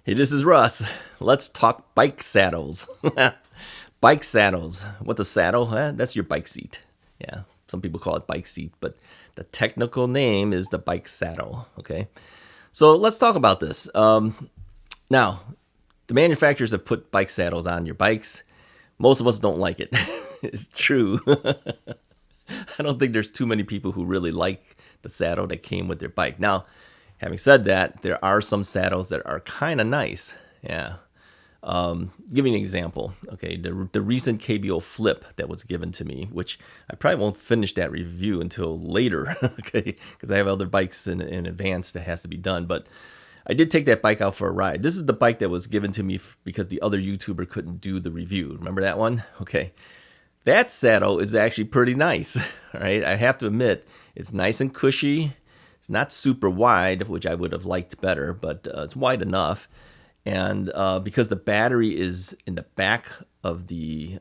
Hey, this is Russ. Let's talk bike saddles. Bike saddles. What's a saddle? That's your bike seat. Yeah, some people call it bike seat, but the technical name is the bike saddle. Okay, so let's talk about this. Now, the manufacturers have put bike saddles on your bikes. Most of us don't like it. It's true. I don't think there's too many people who really like the saddle that came with their bike. Now, having said that, there are some saddles that are kind of nice. Yeah. Give you an example. Okay, the recent KBO Flip that was given to me, which I probably won't finish that review until later. Okay, because I have other bikes in advance that has to be done. But I did take that bike out for a ride. This is the bike that was given to me because the other YouTuber couldn't do the review. Remember that one? Okay. That saddle is actually pretty nice. All right, I have to admit, it's nice and cushy. It's not super wide, which I would have liked better, but it's wide enough. And because the battery is in the back of the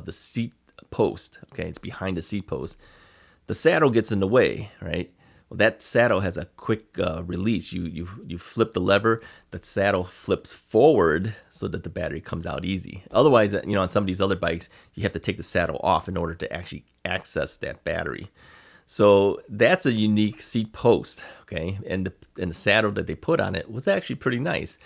seat post, okay, it's behind the seat post, the saddle gets in the way, right? Well, that saddle has a quick release. You flip the lever, the saddle flips forward so that the battery comes out easy. Otherwise, on some of these other bikes, you have to take the saddle off in order to actually access that battery. So that's a unique seat post, okay? And the saddle that they put on it was actually pretty nice.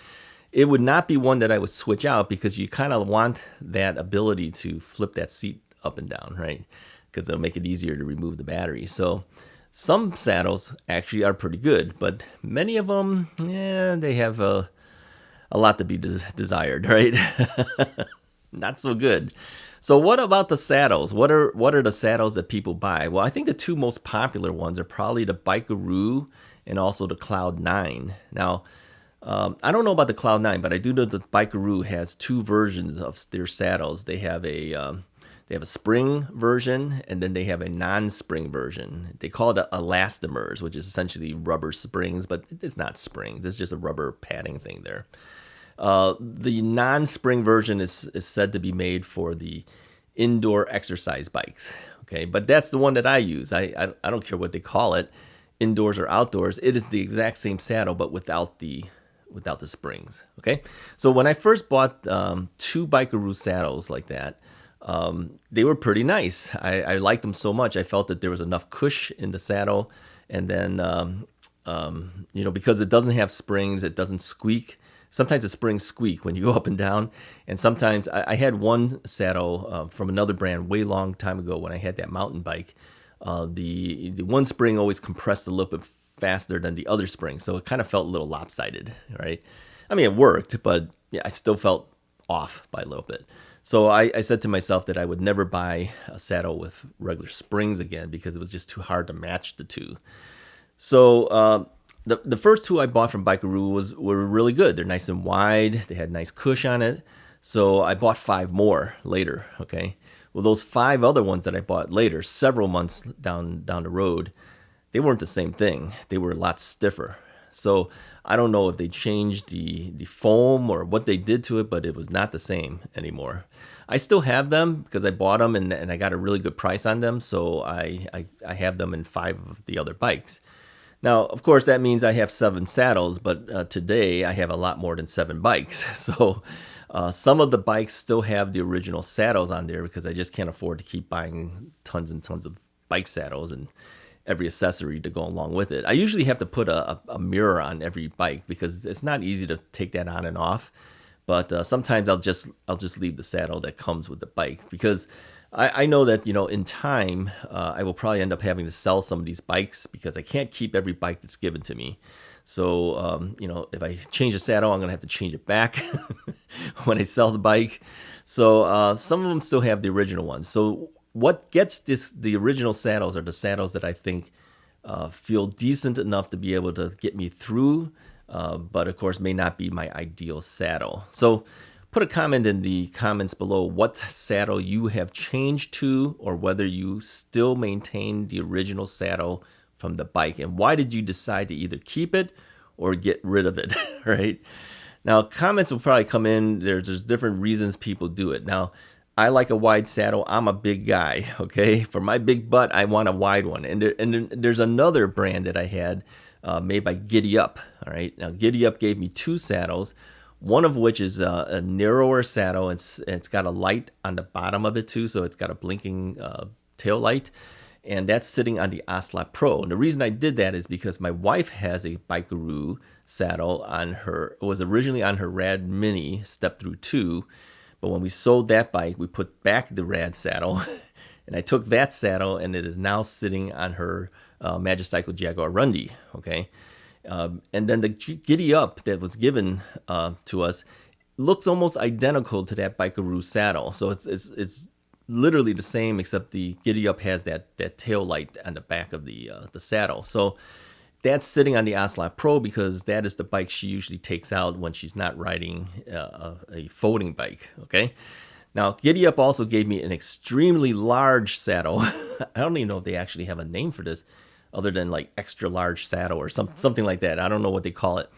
It would not be one that I would switch out because you kind of want that ability to flip that seat up and down, right? Because it'll make it easier to remove the battery. So some saddles actually are pretty good, but many of them, they have a lot to be desired, right? Not so good. So what about the saddles? What are the saddles that people buy? Well, I think the two most popular ones are probably the Bikeroo and also the Cloud 9. Now, I don't know about the Cloud 9, but I do know the Bikeroo has two versions of their saddles. They have a spring version, and then they have a non-spring version. They call it elastomers, which is essentially rubber springs, but it's not springs. It's just a rubber padding thing there. The non-spring version is said to be made for the indoor exercise bikes. Okay, but that's the one that I use. I don't care what they call it, indoors or outdoors. It is the exact same saddle, but without the springs. Okay, so when I first bought two Bikeroo saddles like that, they were pretty nice. I liked them so much. I felt that there was enough cush in the saddle, and then because it doesn't have springs, it doesn't squeak. Sometimes the springs squeak when you go up and down, and sometimes I had one saddle from another brand way long time ago when I had that mountain bike. The one spring always compressed a little bit faster than the other spring, so it kind of felt a little lopsided, right? I mean, it worked, but yeah, I still felt off by a little bit. So I said to myself that I would never buy a saddle with regular springs again because it was just too hard to match the two. So the first two I bought from Bikeroo were really good. They're nice and wide. They had nice cush on it. So I bought 5 more later, okay? Well, those 5 other ones that I bought later, several months down the road, they weren't the same thing. They were a lot stiffer. So I don't know if they changed the foam or what they did to it, but it was not the same anymore. I still have them because I bought them and I got a really good price on them. So I have them in 5 of the other bikes. Now, of course, that means I have 7 saddles, but today I have a lot more than 7 bikes. So some of the bikes still have the original saddles on there because I just can't afford to keep buying tons and tons of bike saddles and every accessory to go along with it. I usually have to put a mirror on every bike because it's not easy to take that on and off. But sometimes I'll just leave the saddle that comes with the bike because I know that, in time, I will probably end up having to sell some of these bikes because I can't keep every bike that's given to me. So, if I change the saddle, I'm going to have to change it back when I sell the bike. So some of them still have the original ones. So what gets the original saddles are the saddles that I think feel decent enough to be able to get me through, but of course may not be my ideal saddle. So put a comment in the comments below what saddle you have changed to or whether you still maintain the original saddle from the bike and why did you decide to either keep it or get rid of it, right? Now, comments will probably come in. There's different reasons people do it. Now, I like a wide saddle. I'm a big guy, okay? For my big butt, I want a wide one. And there's another brand that I had made by Giddy Up. All right, now Giddy Up gave me 2 saddles, one of which is a narrower saddle. It's got a light on the bottom of it too, so it's got a blinking tail light, and that's sitting on the Ocelot Pro. And the reason I did that is because my wife has a Bikeroo saddle on her. It was originally on her Rad Mini Step Through 2, but when we sold that bike, we put back the Rad saddle, and I took that saddle, and it is now sitting on her Magicycle Jaguar Rundy. Okay, and then the Giddy Up that was given to us looks almost identical to that Bikeroo saddle. So it's literally the same, except the Giddy Up has that tail light on the back of the saddle. So that's sitting on the Ocelot Pro because that is the bike she usually takes out when she's not riding a folding bike. Okay. Now, Giddy Up also gave me an extremely large saddle. I don't even know if they actually have a name for this other than like extra large saddle or something like that. I don't know what they call it.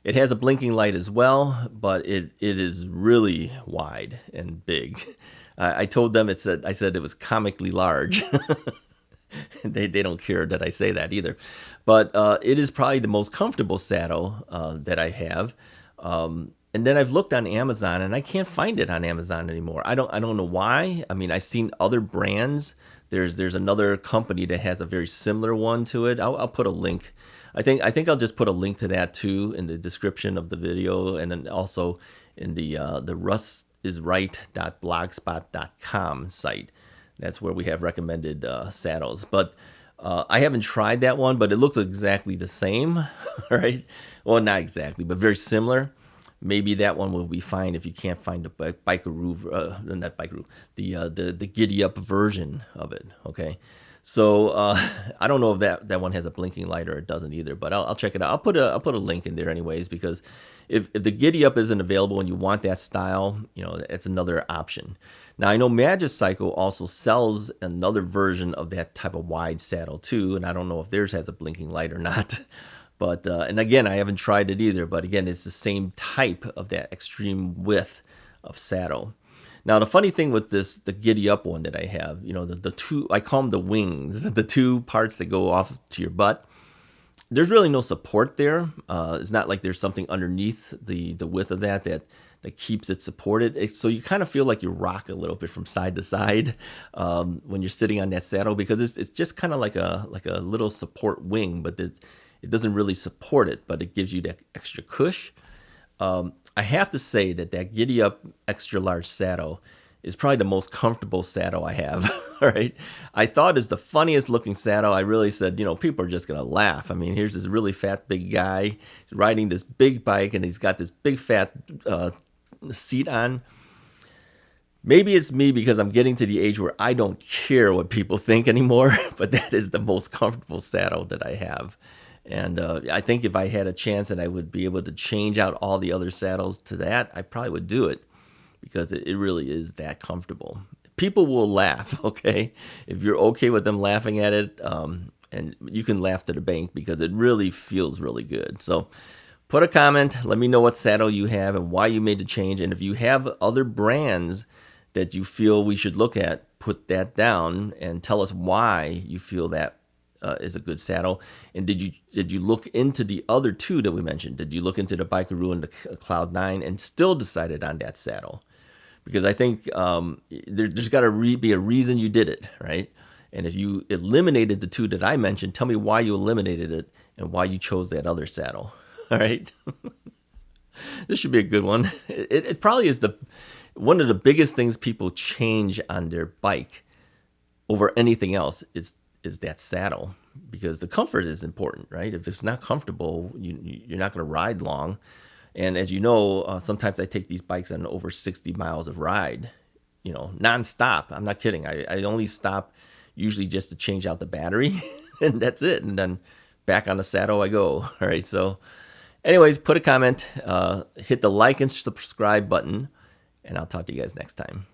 It has a blinking light as well, but it is really wide and big. I told them I said it was comically large. They don't care that I say that either. But it is probably the most comfortable saddle that I have. And then I've looked on Amazon, and I can't find it on Amazon anymore. I don't know why. I mean, I've seen other brands. There's another company that has a very similar one to it. I'll put a link. I think I'll just put a link to that too in the description of the video, and then also in the russisright.blogspot.com site. That's where we have recommended saddles. But I haven't tried that one, but it looks exactly the same, right? Well, not exactly, but very similar. Maybe that one will be fine if you can't find the Bikeroo, not Bikeroo, the Giddy Up version of it. Okay, so I don't know if that one has a blinking light or it doesn't either, but I'll check it out. I'll put a link in there anyways, because if the Giddy Up isn't available and you want that style, it's another option. Now I know Magicycle also sells another version of that type of wide saddle too, and I don't know if theirs has a blinking light or not. But, and again, I haven't tried it either, but again, it's the same type of that extreme width of saddle. Now, the funny thing with the Giddy Up one that I have, the two, I call them the wings, the 2 parts that go off to your butt, there's really no support there. It's not like there's something underneath the width of that keeps it supported. So you kind of feel like you rock a little bit from side to side when you're sitting on that saddle, because it's just kind of like a little support wing, but it doesn't really support it, but it gives you that extra cush. I have to say that Giddy Up extra large saddle is probably the most comfortable saddle I have. All right, I thought it's the funniest looking saddle. I really said, people are just gonna laugh. I mean, here's this really fat big guy riding this big bike, and he's got this big fat seat on. Maybe it's me because I'm getting to the age where I don't care what people think anymore, but that is the most comfortable saddle that I have. And I think if I had a chance and I would be able to change out all the other saddles to that, I probably would do it, because it really is that comfortable. People will laugh, okay? If you're okay with them laughing at it, and you can laugh to the bank, because it really feels really good. So put a comment. Let me know what saddle you have and why you made the change. And if you have other brands that you feel we should look at, put that down and tell us why you feel that is a good saddle. And did you look into the other 2 that we mentioned? Did you look into the Bikeroo and the Cloud 9 and still decided on that saddle? Because I think there's got to be a reason you did it, right? And if you eliminated the 2 that I mentioned, tell me why you eliminated it and why you chose that other saddle. All right. This should be a good one. It probably is one of the biggest things people change on their bike over anything else is that saddle, because the comfort is important, right? If it's not comfortable, you're not going to ride long. And as you know, sometimes I take these bikes on over 60 miles of ride, nonstop. I'm not kidding. I only stop usually just to change out the battery, and that's it. And then back on the saddle I go. All right. So anyways, put a comment, hit the like and subscribe button, and I'll talk to you guys next time.